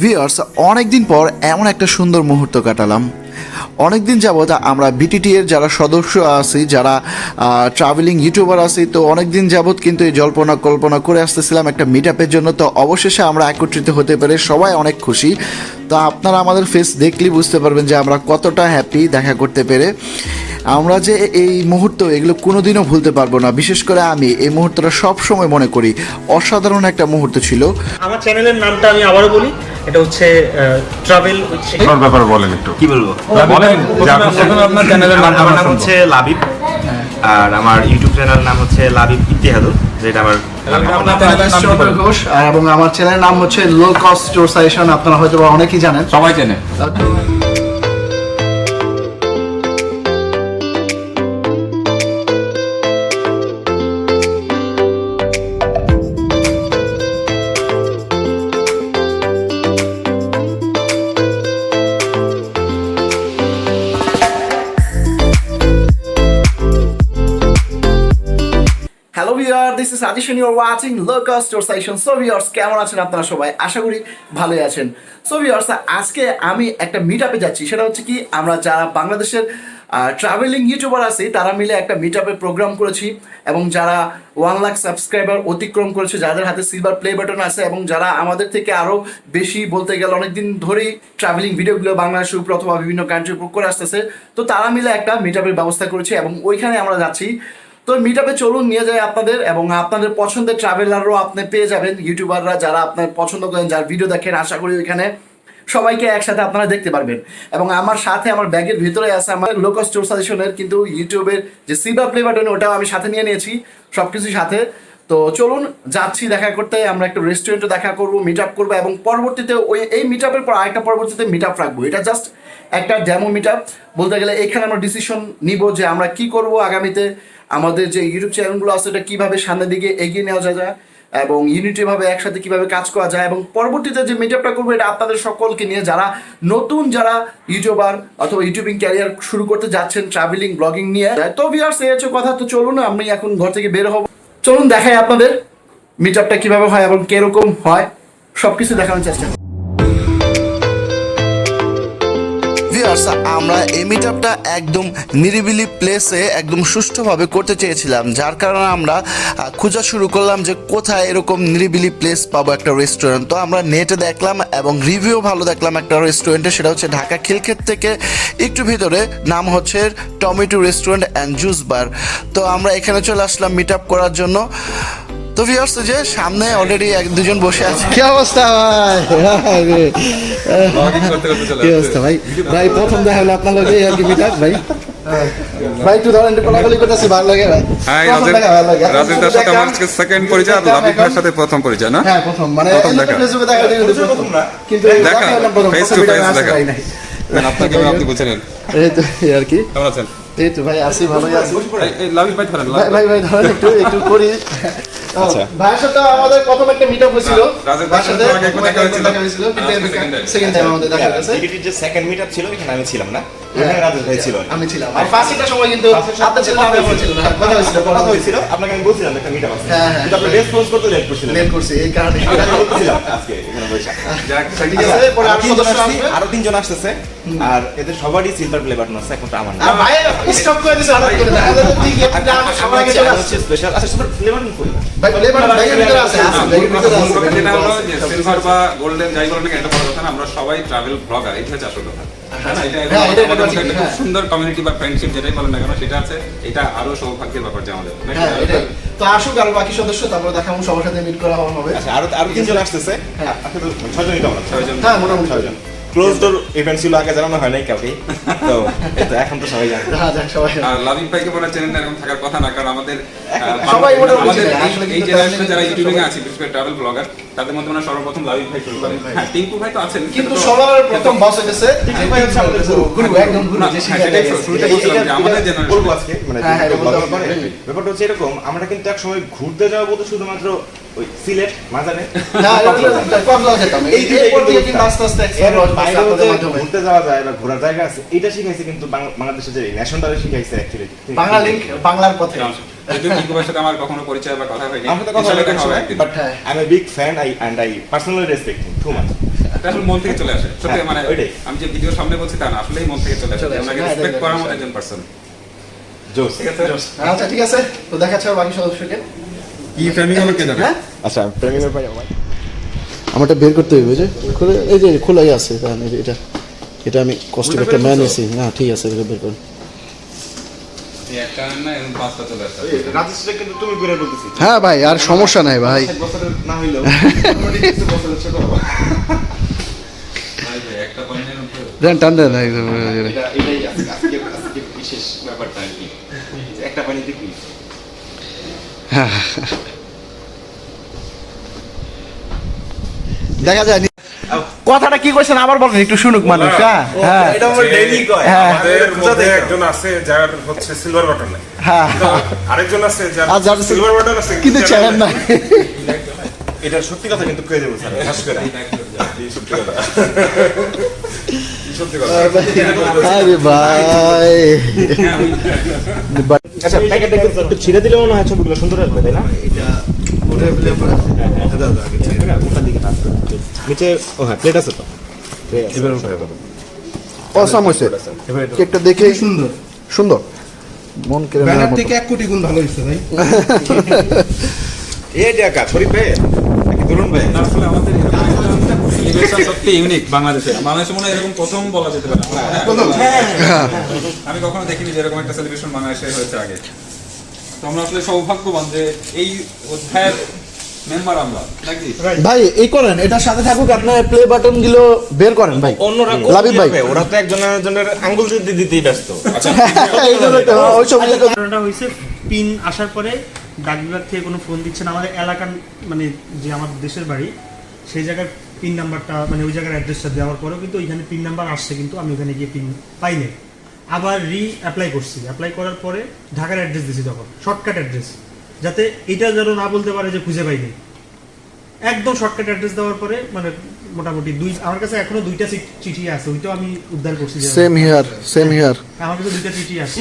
Viewers, অনেকদিন পর এমন একটা সুন্দর মুহূর্ত কাটালাম। অনেকদিন যাবৎ আমরা বিটিটি এর যারা সদস্য আছি, যারা ট্রাভেলিং ইউটিউবার আছি, তো অনেকদিন যাবৎ কিন্তু এই জল্পনা কল্পনা করে আসতেছিলাম একটা মিট আপের জন্য। তো অবশেষে আমরা একত্রিত হতে পেরে সবাই অনেক খুশি। তো আপনারা আমাদের ফেস দেখলেই বুঝতে পারবেন যে আমরা কতটা হ্যাপি দেখা করতে পেরে। আমরা যে এই মুহূর্ত এগুলো কোনোদিনও ভুলতে পারবো না। বিশেষ করে আমি এই মুহূর্তটা সব সময় মনে করি অসাধারণ একটা মুহূর্ত ছিল। আমার চ্যানেলের নামটা আমি আবারও বলি, এটা হচ্ছে ট্রাভেল উইথ শিশির। ওর ব্যাপারে বলেন একটু। কি বলবো? বলেন আপনার চ্যানেলের আমার নাম হচ্ছে লাবিব, আর আমার ইউটিউব চ্যানেলের নাম হচ্ছে লাবিব ইতিহাদুল, যেটা আমার ঘোষ, এবং আমার চ্যানেলের নাম হচ্ছে লো কস্ট স্টোর সাজেশন। আপনারা হয়তো অনেকেই জানেন, সবাই চেনে। Hello viewer, this is Adish, you are watching low cost store suggestion. So viewers, কেমন আছেন আপনারা সবাই? আশা করি ভালোই আছেন। সো ভিউয়ার্স, আজকে আমি একটা মিট আপে যাচ্ছি। সেটা হচ্ছে কি, আমরা যারা বাংলাদেশের ট্রাভেলিং ইউটিউবার আছি তারা মিলে একটা মিট আপের প্রোগ্রাম করেছি, এবং যারা 1 লাখ সাবস্ক্রাইবার অতিক্রম করেছে, যাদের হাতে সিলভার প্লে বাটন আছে, এবং যারা আমাদের থেকে আরও বেশি বলতে গেলে অনেকদিন ধরেই ট্রাভেলিং ভিডিওগুলো বাংলাদেশের উপর অথবা বিভিন্ন কান্ট্রির উপর করে আসতেছে, তো তারা মিলে একটা মিট আপের ব্যবস্থা করেছে এবং ওইখানে আমরা যাচ্ছি। তো মিট আপে চলুন নিয়ে যায় আপনাদের, এবং আপনাদের পছন্দের ট্রাভেলারও আপনি পেয়ে যাবেন। ইউটিউবাররা যারা আপনার পছন্দ করেন, যার ভিডিও দেখেন, আশা করি ওইখানে সবাইকে একসাথে আপনারা দেখতে পারবেন। এবং আমার সাথে আমার ব্যাগের ভিতরে আছে আমার লো কস্ট স্টোর সাজেশনের কিন্তু ইউটিউবের যে সিলভার প্লে বাটন, ওটাও আমি সাথে নিয়ে নিয়েছি, সব কিছুই সাথে। তো চলুন যাচ্ছি দেখা করতে। আমরা একটা রেস্টুরেন্টে দেখা করবো, মিট আপ করবো, এবং পরবর্তীতে এই মিট আপের পর আরেকটা পরবর্তীতে মিট আপ রাখবো। এটা জাস্ট একটা ডেমো মিট আপ বলতে গেলে। এখানে আমরা ডিসিশন নিব যে আমরা কি করব আগামীতে, আমাদের যে ইউটিউব চ্যানেলগুলো আছে এটা কীভাবে সামনের দিকে এগিয়ে নেওয়া যায়, এবং ইউনিটিভাবে একসাথে কীভাবে কাজ করা যায়। এবং পরবর্তীতে যে মিট আপটা করবো এটা আপনাদের সকলকে নিয়ে, যারা নতুন, যারা ইউটিউবার অথবা ইউটিউবিং ক্যারিয়ার শুরু করতে যাচ্ছেন ট্রাভেলিং ব্লগিং নিয়ে। তো ভিউয়ার্স, এই হচ্ছে কথা। তো চলুন, আমি এখন ঘর থেকে বের হব। চলুন দেখাই আপনাদের মিট আপটা কীভাবে হয় এবং কীরকম হয়, সব কিছু দেখানোর চেষ্টা করি। আমরা এই মিট আপটা একদম নিরিবিলি প্লেসে একদম সুষ্ঠুভাবে করতে চেয়েছিলাম, যার কারণে আমরা খোঁজা শুরু করলাম যে কোথায় এরকম নিরিবিলি প্লেস পাবো একটা রেস্টুরেন্ট। তো আমরা নেটে দেখলাম এবং রিভিউ ভালো দেখলাম একটা রেস্টুরেন্টে, সেটা হচ্ছে ঢাকা খিলক্ষেত থেকে একটু ভিতরে, নাম হচ্ছে tomato restaurant and juice bar. তো আমরা এখানে চলে আসলাম মিট আপ করার জন্য। তো ভিউয়ার্স, যে সামনে অলরেডি দুজন বসে আছে। কি অবস্থা ভাই? কি অবস্থা ভাই? ভাই প্রথম দেখা হলো আপনার লগে আর কি মিট আপ ভাই। ভাই একটু ধরেন, একটু কোলাকুলি করতেছি, ভালো লাগে ভাই। হ্যাঁ, রাজেন্দ্রের সাথে আমার সেকেন্ড পরিচয়, আর লাবিবের সাথে প্রথম পরিচয় না? হ্যাঁ, প্রথম, মানে ফেসবুকে দেখা দিই কিন্তু দেখা ফেস টু ফেস দেখা। আপনাকে আপনি বলছেন এই তো আর কি। কেমন আছেন? এই তো ভাই আছি, ভালোই আছি। এই লাবিব ভাই ধরেন, ভাই ভাই ধরেন, একটু করি। আচ্ছা, ভাইয়ের সাথে আমাদের প্রথম একটা মিট আপ হয়েছিল, ভাইয়ের সাথে দেখা হয়েছিল, কিন্তু সেকেন্ড টাইম আমাদের দেখা হয়েছে। এডিটির যে সেকেন্ড মিট আপ ছিল, এখানে আমি ছিলাম না, এখানে রাজেশ ভাই ছিল, আমি ছিলাম। আর ফার্স্টটা সময় কিন্তু আপনি ছিলেন, আমি বলছিলাম না, কথা হয়েছিল, আপনাকে আমি বলছিলাম একটা মিট আপ আছে, হ্যাঁ কিন্তু আপনি রেসপন্স করতে লেট করছি, এই কারণে বলছিলাম আজকে এখানে বসে। ঠিক আছে, পরে আরো তিনজন আসতেছে, আর এদের সবারই সিলভার প্লে বাটন আছে, একমাত্র আমার না। ভাই স্টপ করে দিছে, হঠাৎ করে দেখা যায় ঠিক আছে, আমার আগে চলে আসছে স্পেশাল। আচ্ছা, সিলভার প্লে বাটন কই? ভাই প্লে বাটন ব্যাগের ভিতরে আছে, ব্যাগের ভিতরে আছে। এটা হলো যে সিলভার বা গোল্ডেন যাই বলেন, এটা বড় কথা না, আমরা সবাই ট্রাভেল ব্লগার, এটা হচ্ছে আসল কথা। এটা সুন্দর কমিউনিটি বা ফ্রেন্ডশিপ যেটাই বলেন না কেন, সেটা আছে। এটা আরো সৌভাগ্যের ব্যাপার যে আমাদের। তো আসুক আরো বাকি সদস্য, তারপর দেখাবো, সবার সাথে মিট করা হবে। আচ্ছা, আরো তিনজন আসতেছে। হ্যাঁ, আপনাদের 6 জনই তো আমরা, 6 জন। হ্যাঁ, মোটামুটি 6 জন। ক্লোজ ডোর ইভেন্ট ছিল, আগে জানানো হয় নাই কাউকে, তো এটা এখন তো সবাই জানে। হ্যাঁ, সবাই। আর লাবিব ভাইকে বলে চেনেন না, এরকম থাকার কথা না, কারণ আমাদের সবাই আমাদের এই জেনারেশনে যারা ইউটিউবিং আছে, বিশেষ করে ট্রাভেল ব্লগার, তাদের মধ্যে মানে সর্বপ্রথম লাবিব ভাই শুরু করেন। হ্যাঁ, টিঙ্কু ভাই তো আছেন, কিন্তু সবার প্রথম বস হইছে টিঙ্কু ভাই, হচ্ছে আমাদের গুরু, একদম গুরু, যে সেটাই শুরুতে বলছিলাম যে আমাদের জেনারেশন বলবো আজকে, মানে ব্যাপারটা হচ্ছে এরকম, আমরা কিন্তু এক সময় ঘুরতে যাওয়া বলতে শুধুমাত্র ওই সিলেট মাজানে ঘুরতে যাওয়া যায় বা ঘোরার জায়গা আছে, এটা শিখাইছে কিন্তু বাংলাদেশের যে ন্যাশনাল শিখাইছে অ্যাকচুয়ালি বাংলার পথে। যদিও নিকুবের সাথে আমার কখনো পরিচয় বা কথা হয়নি, আমার তো কথা ইনশাআল্লাহ হয়েছে, হবে একদিন। But I M a big fan I personally respect him too much. এটা আসলে মন থেকে চলে আসে সত্যি, হ্যাঁ, মানে ওইটাই। আমি যে ভিডিওর সামনে বলছি তা না, আসলেই মন থেকে চলে আসে, ওনাকে হ্যাঁ, রেসপেক্ট এটা করার মতো বিষয়। একজন পারসন। জোস। ঠিক আছে, আচ্ছা ঠিক আছে, তো দেখাচ্ছে বাকি সদস্যকে। কি ফ্রেমিং হলো কে জানে? হ্যাঁ আচ্ছা প্রেমিকের ভাই আমারটা বের করতে হবে, যে খুলে এই যে খোলাই আছে, কারণ এটা এটা আমি কষ্ট করে একটা ম্যান এসি। হ্যাঁ ঠিক আছে, এটা বের করুন। এই একটা না এরকম পাঁচটা চলে আসে। রাজেশটা কিন্তু তুমি করে বলতেছি। হ্যাঁ ভাই, আর সমস্যা নাই ভাই। 60 বছরের না হইলেও মোটামুটি কিছু বছরের ছোট হবে। ভাই ভাই একটা পয়েন্টের উপরে দেন টান দেন এটাই আছে আজকে বিশেষ ব্যাপারটা আর কি, যে একটা পানিতে কি দেখা যায়। কথাটা কি কইছেন আবার বলেন, একটু শুনুক মানুষ। হ্যাঁ হ্যাঁ এটা আমার ডেইলি কয়। হ্যাঁ। আমাদের মধ্যে একজন আছে যার হচ্ছে সিলভার বাটন নাই, হ্যাঁ আরেকজন আছে যার আর যার সিলভার বাটন আছে কিন্তু চ্যানেল নাই। এটা সত্যি কথা কিন্তু কয়ে দেবো স্যার, খাস করে সত্যি কথা। সত্যি কথা। আরে ভাই, আচ্ছা প্যাকেটটা একটু ছিঁড়ে দিলে মনে হয় ছবিগুলো সুন্দর আসবে, তাই না? নিচে ও হ্যাঁ প্লেট আছে তো, এবার উঠে যাবে। অসাম হয়েছে কেকটা দেখে সুন্দর সুন্দর, মন কেড়ে নেওয়ার ব্যানার মতো। থেকে 1 কোটি গুণ ভালো হয়েছে ভাই। এই দেখা শরীফ ভাই নাকি তরুণ ভাই? না, আসলে আমাদের সেলিব্রেশন সত্যি ইউনিক বাংলাদেশে। বাংলাদেশে মনে হয় এরকম প্রথম বলা যেতে পারে। আমি কখনো দেখিনি যে এরকম একটা সেলিব্রেশন বাংলাদেশে হয়েছে আগে। তো আমরা আসলে সৌভাগ্যবান যে এই অধ্যায়ের মেম্বার আমরা, নাকি? ভাই এই করেন, এটার সাথে থাকুক, আপনার প্লে বাটন গুলো বের করেন ভাই। অন্যরা লাবিব ভাই। ওরা তো একজনের আঙ্গুল দিতেই ব্যস্ত। আচ্ছা এই জন্য তো ওই ছবিটা তো ঘটনাটা হয়েছে পিন আসার পরে ডাক বিভাগ থেকে কোনো ফোন দিচ্ছে না, আমাদের এলাকার মানে যে আমার দেশের বাড়ি সেই জায়গার পিন নাম্বারটা, মানে ওই জায়গার অ্যাড্রেসটা দেওয়ার পরেও কিন্তু ওইখানে পিন নাম্বার আসছে, কিন্তু আমি ওখানে গিয়ে পিন পাইনি। আবার অ্যাপ্লাই করছি, অ্যাপ্লাই করার পরে ঢাকার অ্যাড্রেস দিয়েছি, তখন শর্টকাট অ্যাড্রেস, যাতে এটা যেন না বলতে পারে যে খুঁজে পাইনি। একদম শর্টকাট অ্যাড্রেস দেওয়ার পরে মানে মোটামুটি আমার কাছে এখনো 2টা চিঠি আছে, ওইটাও আমি উদ্ধার করছি। Same here same here. আমার কাছে 2টা চিঠি আছে।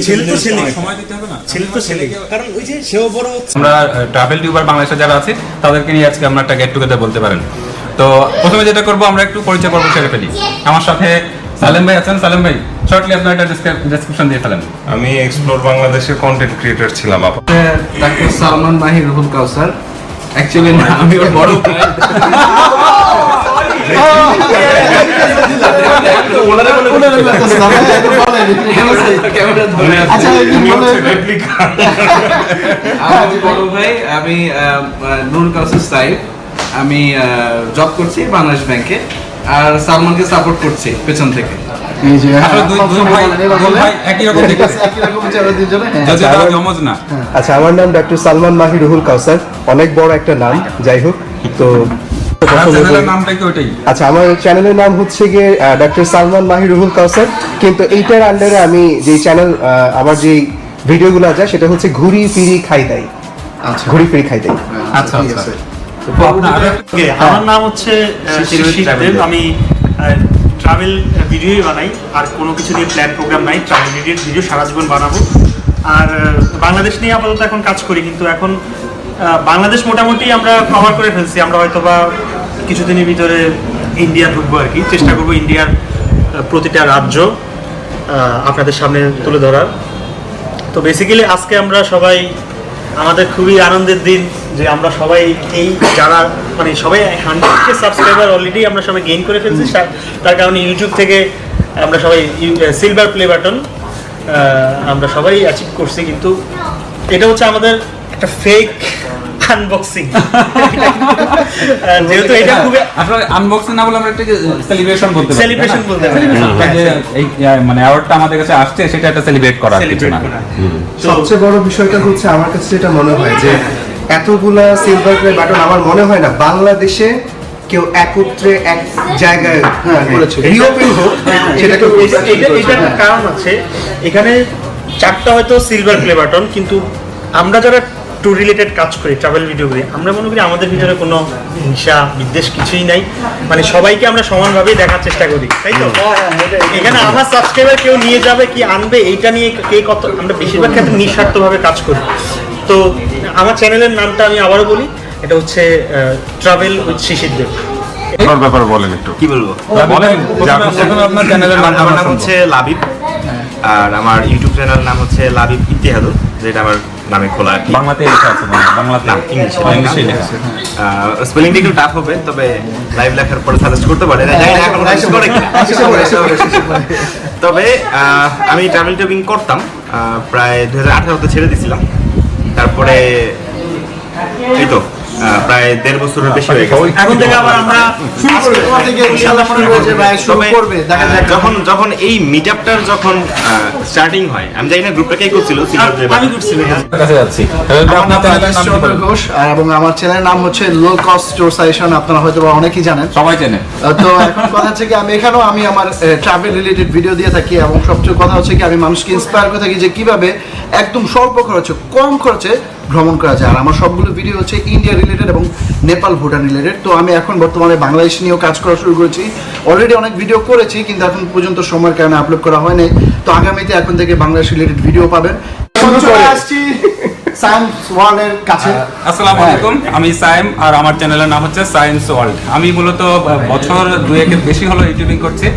ছেলে তো ছেলে, সময় দিতে হবে না? ছেলে তো ছেলে, কারণ ওই যে সেও বড় হচ্ছে। আমরা ট্রাভেল টিউবার বাংলাদেশে যারা আছে তাদেরকে নিয়ে আজকে আমরা একটা গেট টুগেদার বলতে পারেন। তো প্রথমে যেটা করবো, আমরা একটু পরিচয় পর্ব সেরে ফেলি। আমার সাথে সালেম ভাই আছেন। সালেম ভাই, শর্টলি আপনার একটা ডেসক্রিপশন দিয়ে ফেলেন। আমি এক্সপ্লোর বাংলাদেশের কন্টেন্ট ক্রিয়েটর ছিলাম। ডাক্তার সালমান মাহির রুহুল কাউসার, অ্যাকচুয়ালি না আমি ওর বড় বড় ভাই। আমি নুরুল কাউসার সাহেব, আমি জব করছি বাংলাদেশ ব্যাংকে, আর সালমানকে সাপোর্ট করছি পেছন থেকে। আসলে দুই ভাই একই রকম দেখতে, যদিও তারা জমজ না। আচ্ছা, আমার নাম ডক্টর সালমান মাহি রুহুল কাউসার, অনেক বড় একটা নাম, যাই হোক। তো চ্যানেলের নামটা কি ওইটাই? আচ্ছা, আমার চ্যানেলের নাম হচ্ছে গিয়ে ডক্টর সালমান মাহি রুহুল কাউসার, কিন্তু এইটার আন্ডারে আমি যে চ্যানেল আমার যে ভিডিওগুলো আছে সেটা হচ্ছে ঘুরি ফিরি খাই দেই। আচ্ছা, ঘুরি ফিরি খাই দেই। আচ্ছা আচ্ছা। আমার নাম হচ্ছে শিশিরদেব, আমি ট্রাভেল ভিডিওই বানাই, আর কোনো কিছু নিয়ে প্ল্যান প্রোগ্রাম নাই। ট্রাভেল ভিডিও সারা জীবন বানাবো, আর বাংলাদেশ নিয়ে আপাতত এখন কাজ করি, কিন্তু এখন বাংলাদেশ মোটামুটি আমরা কভার করে ফেলছি। আমরা হয়তো বা কিছুদিনের ভিতরে ইন্ডিয়া ঢুকবো আর কি, চেষ্টা করবো ইন্ডিয়ার প্রতিটা রাজ্য আপনাদের সামনে তুলে ধরার। তো বেসিক্যালি আজকে আমরা সবাই, আমাদের খুবই আনন্দের দিন যে আমরা সবাই এই যারা মানে সবাই 100K সাবস্ক্রাইবার অলরেডি আমরা সবাই গেইন করে ফেলছি। তার কারণে ইউটিউব থেকে আমরা সবাই সিলভার প্লে বাটন আমরা সবাই অ্যাচিভ করছি, কিন্তু এটা হচ্ছে আমাদের একটা ফেক আনবক্সিং। যেহেতু এটা খুবই আসলে আনবক্সিং না বলে আমরা একটা সেলিব্রেশন বলতে পারি। সেলিব্রেশন বলতে পারি, এই মানে অ্যাওয়ার্ডটা আমাদের কাছে আসছে, সেটা একটা সেলিব্রেট করা কিছু না। সবচেয়ে বড় বিষয়টা হচ্ছে আমার কাছে যেটা মনে হয় যে এতগুলা সিলভার প্লে বাটন আমার মনে হয় না বাংলাদেশে কেউ একত্রে এক জায়গায় রিওপেন হোক সেটাকে। এটার কারণ আছে, এখানে 4টা হয়তো সিলভার প্লে বাটন, কিন্তু আমরা যারা ট্যুর রিলেটেড কাজ করি, ট্রাভেল ভিডিও করি, আমরা মনে করি আমাদের ভিতরে কোনো হিংসা বিদ্বেষ কিছুই নাই, মানে সবাইকে আমরা সমানভাবেই দেখার চেষ্টা করি, তাই তো? এখানে আমার সাবস্ক্রাইবার কেউ নিয়ে যাবে কি আনবে এইটা নিয়ে কে কত, আমরা বেশিরভাগ ক্ষেত্রে নিঃস্বার্থভাবে কাজ করি। তো আমার চ্যানেলের নামটা আমি আবারও বলি, এটা হচ্ছে ট্রাভেল উইথ শিশির দেব। আপনার ব্যাপারে বলেন একটু। কি বলবো, বলেন প্রথমে আপনার চ্যানেলের নাম। আমার নাম হচ্ছে লাবিব, আর আমার ইউটিউব চ্যানেল নাম হচ্ছে লাবিব ইতিহাদুল, যেটা আমার নামে খোলা আর কি। বাংলাতে লেখা আছে, বাংলাতে নাম ইংলিশে লেখা আছে। স্পেলিংটা একটু টাফ হবে, তবে লাইভ লেখার পরে সাজেস্ট করতে পারে, জানি না এখন সাজেস্ট করে কিনা। তবে আমি ট্রাভেল টিউবিং করতাম প্রায় 2018-তে ছেড়ে দিয়েছিলাম, তারপরে এই তো প্রায় 1.5 বছরের বেশি হয়ে গেছে। এখন থেকে আবার আমরা শুরু করব, যখন এই মিটআপটার যখন স্টার্টিং হয়, আমি জানি না গ্রুপটা কে করছিল, আমি করছিলাম। কাছে যাচ্ছি। আপনার চ্যানেলের নাম কি বলেন? ঘোষ, এবং আমার চ্যানেলের নাম হচ্ছে লো কস্ট ট্যুর সাজেশন, আপনারা হয়তো বা অনেকেই জানেন, সবাই চেনে। তো এখন কথা হচ্ছে কি আমি এখানেও আমি আমার ট্রাভেল রিলেটেড ভিডিও দিয়ে থাকি, এবং সবচেয়ে কথা হচ্ছে কি আমি মানুষকে ইন্সপায়ার করে থাকি যে কিভাবে একদম স্বল্প খরচে কম খরচে ভ্রমণ করা যায়। আর আমার সবগুলো ভিডিও হচ্ছে ইন্ডিয়া রিলেটেড এবং নেপাল ভুটান রিলেটেড। তো আমি এখন বর্তমানে বাংলাদেশ নিয়েও কাজ করা শুরু করেছি, অলরেডি অনেক ভিডিও করেছি কিন্তু এখন পর্যন্ত সময়ের কারণে আপলোড করা হয়নি। তো আগামীতে এখন থেকে বাংলাদেশ রিলেটেড ভিডিও পাবেন। আসছি সায়েন্স ওয়ার্ল্ডের কাছে। আসসালামু আলাইকুম, আমি সাইম, আর আমার চ্যানেলের নাম হচ্ছে সায়েন্স ওয়ার্ল্ড। আমি মূলত বছর 2-1 বেশি হলো ইউটিউবিং করছি,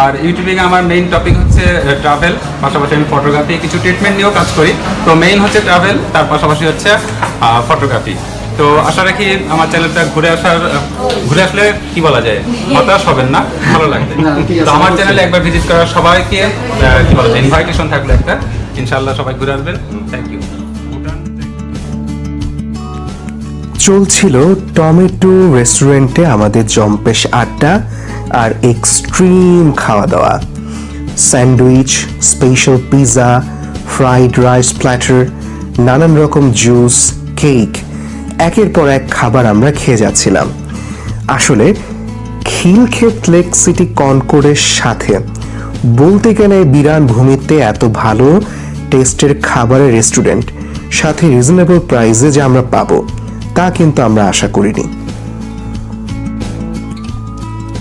আর ইউটিউবিং আমার মেইন টপিক হচ্ছে ট্রাভেল, পাশাপাশি আমি ফটোগ্রাফি, কিছু ট্রিটমেন্ট নিয়েও কাজ করি। তো মেইন হচ্ছে ট্রাভেল, তার পাশাপাশি হচ্ছে ফটোগ্রাফি। তো আশা রাখি আমার চ্যানেলটা ঘুরে আসলে কি বলা যায়, হতাশ হবেন না, ভালো লাগবে। তো আমার চ্যানেলে একবার ভিজিট করার সবাইকে কি বলা যায়, ইনভাইটেশন থাকলে একটা, ইনশাআল্লাহ সবাই ঘুরে আসবেন। Thank you. চলছিল টমেটো রেস্টুরেন্টে আমাদের জম্পেশ আড্ডা আর এক্সট্রিম খাওয়া দাওয়া। Sandwich, special pizza, fried rice platter, নানান রকম জুস, কেক, একের পর এক খাবার আমরা খেয়ে যাচ্ছিলাম। আসলে খিলক্ষেত লেক সিটি কনকর্ডের সাথে বলতে গেলে বিরান ভূমিতে এত ভালো টেস্টের খাবারের রেস্টুরেন্ট, সাথে রিজনেবল প্রাইসে যে আমরা পাবো তা কিন্তু আমরা আশা করিনি।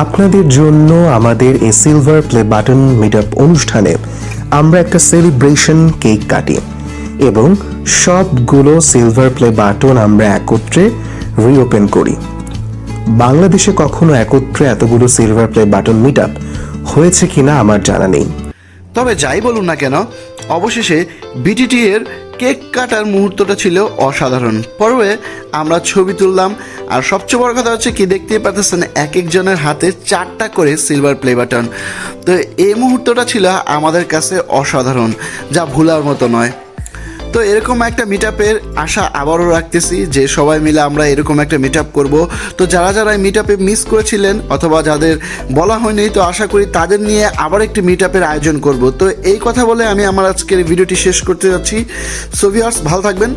আপনাদের জন্য আমাদের এই সিলভার প্লে বাটন মিটআপ অনুষ্ঠানে আমরা একটা সেলিব্রেশন কেক কাটি এবং সবগুলো সিলভার প্লে বাটন আমরা একত্রে রিওপেন করি। বাংলাদেশে কখনো একত্রে এতগুলো সিলভার প্লে বাটন মিটআপ হয়েছে কিনা আমার জানা নেই। তবে যাই বলুন না কেন, অবশেষে বিটিটি এর কেক কাটার মুহূর্তটা ছিল অসাধারণ। পরে আমরা ছবি তুললাম, আর সবচেয়ে বড় কথা হচ্ছে কি, দেখতেই পাচ্ছেন এক একজনের হাতে 4টা করে সিলভার প্লে বাটন। তো এই মুহূর্তটা ছিল আমাদের কাছে অসাধারণ, যা ভোলার মতো নয়। তো এরকম একটা মিটআপের আশা আবারও রাখতেছি যে সবাই মিলে আমরা এরকম একটা মিটআপ করব। তো যারা যারা এই মিটআপে মিস করেছিলেন অথবা যাদের বলা হয়নি, তো আশা করি তাদের নিয়ে আবার একটি মিটআপের আয়োজন করব। তো এই কথা বলে আমি আমার আজকের ভিডিওটি শেষ করতে যাচ্ছি। সো ভিউয়ার্স, ভালো থাকবেন।